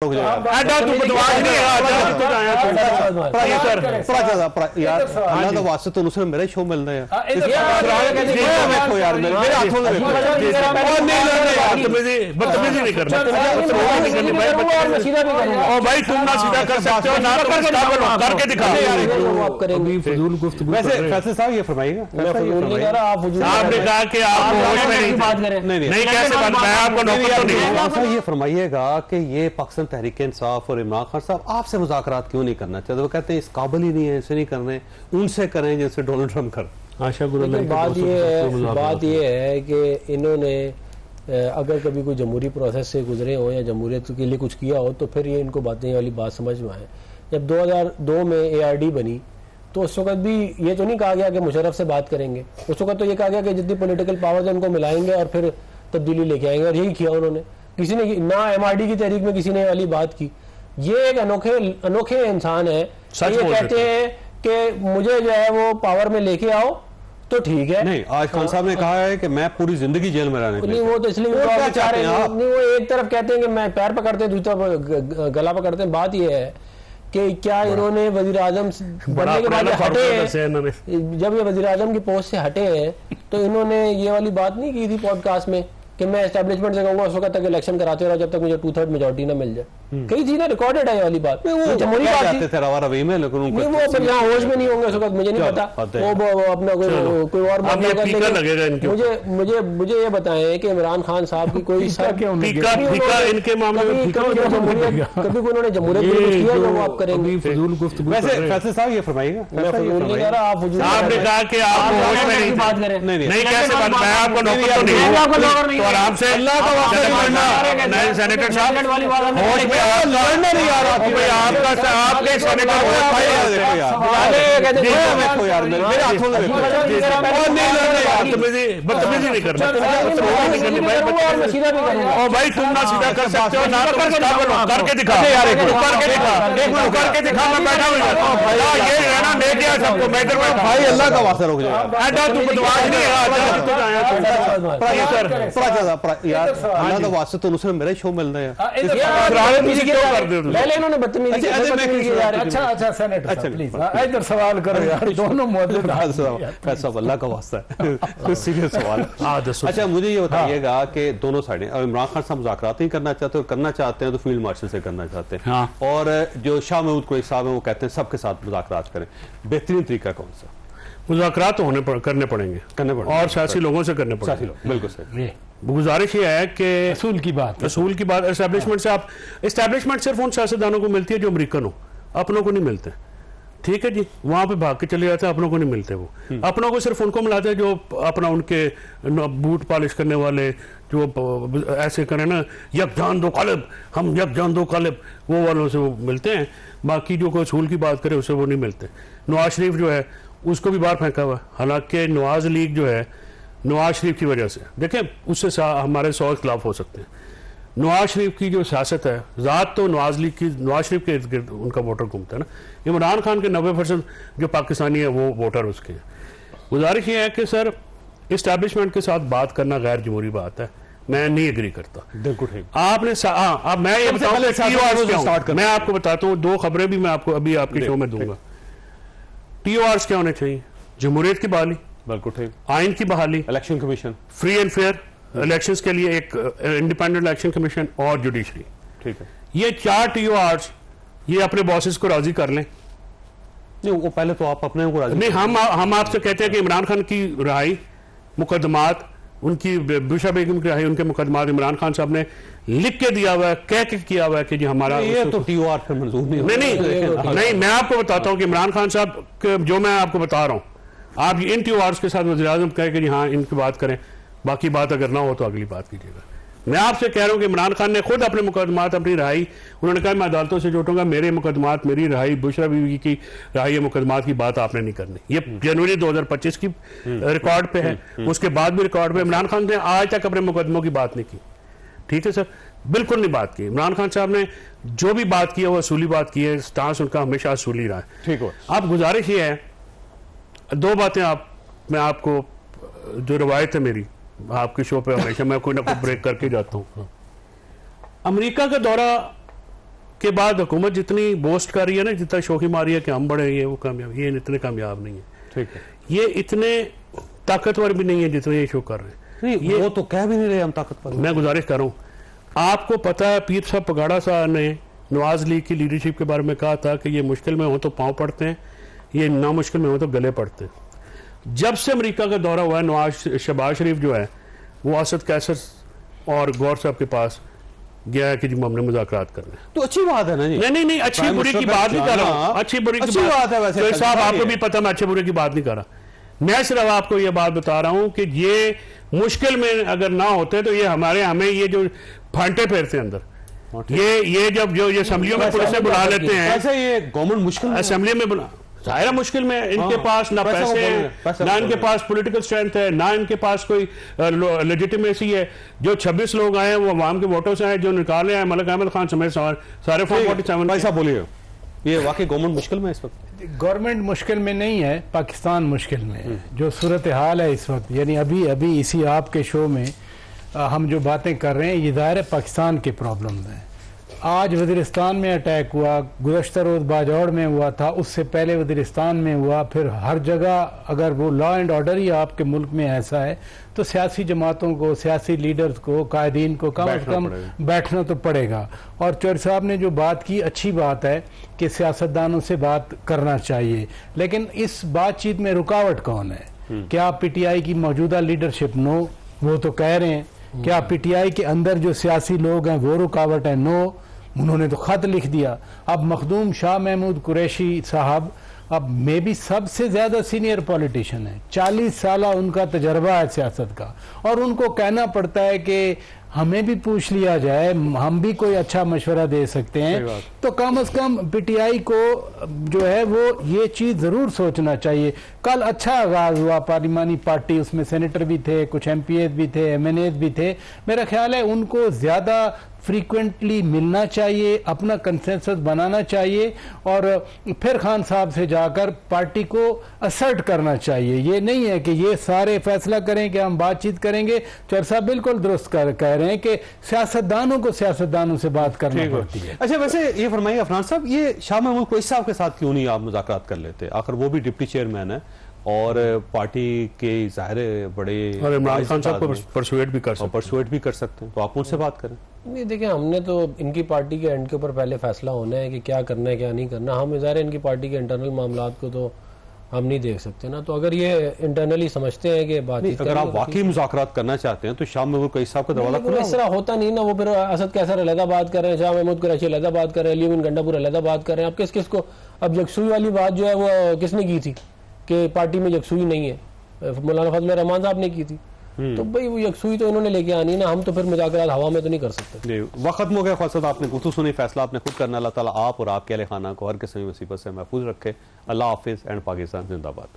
रुक जाए यार, अल्लाह का वास्ते तो उसने मेरा शो मिलना है मेरे हाथों में बदतमीजी नहीं करना भाई, तुम ना सीधा कर सकते हो ना करके दिखाओ। वैसे फैसले साहब ये फरमाइएगा, आपने कहा कि आप होश में नहीं कैसे मैं आपको नौकरी नहीं। ये फरमाइएगा कि ये पाकिस्तान तहरीक इंसाफ और इमरान खान साहब आपसे मुज़ाकरात क्यों नहीं करना चाहते? वो कहते हैं इस काबिल ही नहीं है, ऐसे नहीं करने, उनसे करें जैसे डोनाल्ड ट्रम्प कर। बात ये है कि इन्होंने अगर कभी कोई जमहूरी प्रोसेस से गुजरे हो या जमहूरियत के लिए कुछ किया हो तो फिर ये इनको बातें वाली बात समझ में आए। जब 2002 में ARD बनी तो उस वक्त भी ये तो नहीं कहा गया कि मुशर्रफ से बात करेंगे, उस वक्त तो ये कहा गया कि जितनी पॉलिटिकल पावर्स है उनको मिलाएंगे और फिर तब्दीली लेके आएंगे, और यही किया उन्होंने। किसी ने ना MRD की तहरीक में किसी ने वाली बात की। ये एक अनोखे इंसान है, ये कहते हैं कि मुझे जो है वो पावर में लेके आओ तो ठीक है। नहीं, आज खान साहब ने कहा है कि मैं पूरी जिंदगी जेल में रहने नहीं, वो तो इसलिए वो चाह रहे हैं, नहीं वो एक तरफ कहते हैं कि मैं पैर पकड़ते हैं, दूसरी तरफ गला पकड़ते हैं। बात ये है कि क्या इन्होंने वजीर आजम बनने के बाद हटे हैं, जब ये वजीर आजम की पोस्ट से हटे हैं तो इन्होंने ये वाली बात नहीं की थी पॉडकास्ट में कि मैं एस्टेब्लिशमेंट से कहूंगा उस वक्त तक इलेक्शन कराते रहो जब तक मुझे 2/3 मेजोरिटी ना मिल जाए। कई चीजें रिकॉर्डेड है ये वाली बात। जमहूरी बात थी, नहीं वो यहाँ होश में नहीं होंगे उस वक्त, मुझे नहीं पता वो अपना कोई और मुझे ये बताएं कि इमरान खान साहब की कोई इनके मामले में कभी कोई उन्होंने जमहूरियत किया तो वो आप करेंगे। वैसे फैसले साहब ये फरमाइएगा, आपने कहा कि आप होश में नहीं बात करें, नहीं कैसे बात, मैं आपको नौकर तो नहीं आराम से अल्लाह का वास्ता नहीं सेनेटर साहब होश में लड़ने नहीं आ रहा भाई, आपका आपके सेनेटर बदतमीजी नहीं करना भाई, तुम ना सीधा कर सकते हो ना करके दिखाओ, करके दिखा, मैं बैठा हुआ ये रहना दे दिया सबको, मैं इधर भाई अल्लाह का वास्ता रुक जाए, तू बदमाश नहीं यार अल्लाह का वास्ते तो उसने मेरा शो मिलना है। इन्होंने बदतमीजी। अच्छा सेनेटर प्लीज इधर सवाल करो यार, दोनों मौजूद अल्लाह का वास्ता है, सीरियस सवाल। अच्छा मुझे ये बताइएगा कि दोनों साइडें, अब इमरान खान साहब मुज़ाकरात नहीं करना चाहते, करना चाहते हैं तो फील्ड मार्शल से करना चाहते हैं, और जो शाह महमूद कुरैशी साहब हैं वो कहते हैं सबके साथ मुज़ाकरात करें। बेहतरीन तरीका कौन सा? मुज़ाकरात तो करने पड़ेंगे और सियासी लोगों से करने पड़ेंगे। बिल्कुल सही। गुजारिश ये है कि असूल की बात एस्टैब्लिशमेंट से, आप एस्टैब्लिशमेंट सिर्फ उन सियासतदानों को मिलती है जो अमेरिकन हो, अपनों को नहीं मिलते। ठीक है जी, वहां पे भाग के चले जाते हैं, अपनों को नहीं मिलते। वो अपनों को सिर्फ उनको मिलाते हैं जो अपना उनके बूट पॉलिश करने वाले, जो ऐसे करें ना यकजान दो कालिब, हम यकजान दो कालिब, वो वालों से वो मिलते हैं। बाकी जो कोई असूल की बात करे उससे वो नहीं मिलते। नवाज शरीफ जो है उसको भी बाहर फेंका हुआ, हालांकि नवाज लीग जो है नवाज शरीफ की वजह से, देखें उससे हमारे 100 खिलाफ हो सकते हैं। नवाज शरीफ की जो सियासत है, ज़ात तो नवाज लीग की, नवाज शरीफ के इर्द गिर्द उनका वोटर घूमता है ना। इमरान खान के 90% जो पाकिस्तानी है वो वोटर उसके हैं। गुजारिश ये है कि सर इस्टेब्लिशमेंट के साथ बात करना गैर जमहूरी बात है, मैं नहीं एग्री करता। बिल्कुल ठीक। आपने अब मैं ये बताऊं, मैं आपको बताता हूँ 2 खबरें भी मैं आपको अभी आपके शो में दूंगा। TORs क्या होने चाहिए? जमहूरियत की बहाली, बिल्कुल ठीक, आइन की बहाली, election commission, free and fair elections के लिए एक इंडिपेंडेंट इलेक्शन कमीशन, और जुडिशरी। ठीक है, ये 4 TORs ये अपने बॉसेस को राजी कर लें। नहीं वो पहले तो आप अपने को राजी नहीं, हम आपसे कहते हैं कि इमरान खान की रिहाई, मुकदमात, उनकी बुशरा बेगम की रिहाई, उनके मुकदमात इमरान खान साहब ने लिख के दिया हुआ है, कह के किया हुआ है कि जी हमारा ये तो TOR पर मंजूर नहीं। नहीं, मैं आपको बताता हूँ कि इमरान खान साहब जो मैं आपको बता रहा हूँ, आप इन TORs के साथ वज़ीर आज़म कहे कि जी हाँ इनकी बात करें, बाकी बात अगर ना हो तो अगली बात कीजिएगा। मैं आपसे कह रहा हूं कि इमरान खान ने खुद अपने मुकदमात, अपनी रिहाई, उन्होंने कहा मैं अदालतों से जुटूंगा, मेरे मुकदमात, मेरी रिहाई, बुशरा बीवी की रिहाई, मुकदमात की बात आपने नहीं करनी। ये जनवरी 2025 की रिकॉर्ड पे है, उसके बाद भी रिकॉर्ड पे। इमरान खान ने आज तक अपने मुकदमों की बात नहीं की। ठीक है सर, बिल्कुल नहीं बात की। इमरान खान साहब ने जो भी बात की है वो असूली बात की है, स्टांस उनका हमेशा असूली रहा है। ठीक हो। अब गुजारिश ये है, 2 बातें मैं आपको, जो रवायत है मेरी आपके शो पे, हमेशा मैं कोई ना कोई ब्रेक करके जाता हूँ। अमेरिका का दौरा के बाद हुकूमत जितनी बोस्ट कर रही है ना, जितना शोखी मारी है कि हम बड़े ये वो कामयाब, ये इतने कामयाब नहीं है। ठीक है, ये इतने ताकतवर भी नहीं है जितने ये शो कर रहे हैं। नहीं, ये वो तो कह भी नहीं रहे हम ताकतवर। मैं गुजारिश कर रहा हूँ, आपको पता है पीर साहब पगाड़ा साहब ने नवाज लीग की लीडरशिप के बारे में कहा था कि ये मुश्किल में हो तो पाँव पड़ते हैं, ये ना मुश्किल में हो तो गले पड़ते हैं। जब से अमेरिका का दौरा हुआ है, नवाज शहबाज शरीफ जो है वो असद कैसर और गौर साहब के पास गया है कि जी हमने मुज़ाकरात करना है। तो अच्छी बात है ना जी। नहीं नहीं, अच्छी बुरी की बात नहीं कर रहा हूँ, अच्छी बुरी की बात है वैसे साहब, आपको भी पता, मैं अच्छे बुरे की बात नहीं कर रहा। मैं सिर्फ आपको ये बात बता रहा हूँ कि ये मुश्किल में अगर ना होते तो ये हमें ये जो फांटे फेरते अंदर, ये जब जो ये असेंबलियों में पुलिस से बुला लेते हैं, ऐसे ये गवर्नमेंट मुश्किल असेंबली में बुला, जाहिर मुश्किल में, इनके पास ना पैसे हैं, ना इनके पास पॉलिटिकल स्ट्रेंथ है, ना इनके पास कोई लेजिटिमेसी है। जो 26 लोग आए हैं वो अवाम के वोटों से आए, जो निकाले हैं मलिक अहमद खान समेत सारे फॉर्म 47। भाई साहब बोलिए, ये वाकई गवर्नमेंट मुश्किल में इस वक्त? गवर्नमेंट मुश्किल में नहीं है, पाकिस्तान मुश्किल में है। जो सूरत हाल है इस वक्त, यानी अभी इसी आपके शो में हम जो बातें कर रहे हैं, ये ज़ाहिर है पाकिस्तान के प्रॉब्लम हैं। आज वज़ीरिस्तान में अटैक हुआ, गुज़श्ता रोज़ बाजौड़ में हुआ था, उससे पहले वज़ीरिस्तान में हुआ, फिर हर जगह अगर वो लॉ एंड ऑर्डर ही आपके मुल्क में ऐसा है तो सियासी जमातों को, सियासी लीडर्स को, कायदीन को कम अज़ कम बैठना तो पड़ेगा। और चौधरी साहब ने जो बात की, अच्छी बात है कि सियासतदानों से बात करना चाहिए, लेकिन इस बातचीत में रुकावट कौन है? क्या PTI की मौजूदा लीडरशिप? नो, वो तो कह रहे हैं। क्या PTI के अंदर जो सियासी लोग हैं वो रुकावट है? नो, उन्होंने तो खत लिख दिया। अब मखदूम शाह महमूद कुरैशी साहब अब मे भी सबसे ज्यादा सीनियर पॉलिटिशियन है, 40 साल उनका तजर्बा है सियासत का, और उनको कहना पड़ता है कि हमें भी पूछ लिया जाए, हम भी कोई अच्छा मशवरा दे सकते हैं। तो कम से कम PTI को जो है वो ये चीज जरूर सोचना चाहिए। कल अच्छा आगाज हुआ, पार्लिमानी पार्टी, उसमें सेनेटर भी थे, कुछ MPs भी थे, MNAs भी थे। मेरा ख्याल है उनको ज्यादा फ्रीक्वेंटली मिलना चाहिए, अपना कंसेंसस बनाना चाहिए और फिर खान साहब से जाकर पार्टी को असर्ट करना चाहिए। ये नहीं है कि ये सारे फैसला करें कि हम बातचीत करेंगे। चौधरी साहब बिल्कुल दुरुस्त कह रहे हैं कि सियासतदानों को सियासतदानों से बात करनी पड़ती है। अच्छा, वैसे ये फरमाइए अफरान साहब, ये शाह महमूद कुरैशी साहब के साथ क्यों नहीं आप मुज़ाकरात कर लेते? आखिर वो भी डिप्टी चेयरमैन है और पार्टी के ज़ाहिर बड़े, और इमरान खान साहब को परसुएट भी कर सकते हैं, तो आप उनसे बात करें। नहीं, देखिए, हमने तो इनकी पार्टी के एंड के ऊपर पहले फैसला होना है कि क्या करना है क्या नहीं करना। हम ज़ाहिर इनकी पार्टी के इंटरनल मामलात को तो हम नहीं देख सकते ना। तो अगर ये इंटरनली समझते हैं कि बात, अगर आप वाकई मुज़ाकरात करना चाहते हैं तो शाह महमूद कुरैशी साहब का दरवाजा खुला। इस तरह होता नहीं ना। वो फिर असद कैसर अलहदा बात कर रहे हैं, शाह महमूद कुरैशी अलहदा बात कर रहे हैं, लीविन गंडापुर अलहदा बात कर रहे हैं। अब किस को, अब यकसुई वाली बात जो है वो किसने की थी कि पार्टी में यकसुई नहीं है? मौलाना फजल रहमान साहब ने की थी। तो भाई वो यकसुई तो इन्होंने लेके आनी ना, हम तो फिर मुज़ाकरात हवा में तो नहीं कर सकते। वक्त खत्म हो गया। ख्वाजा आपने गुफ्तगू सुनी, फैसला आपने खुद करना। अल्लाह ताला आप और आपके अहले खाना को हर किस्म की मुसीबत से महफूज रखे। अल्लाह हाफिज़ एंड पाकिस्तान जिंदाबाद।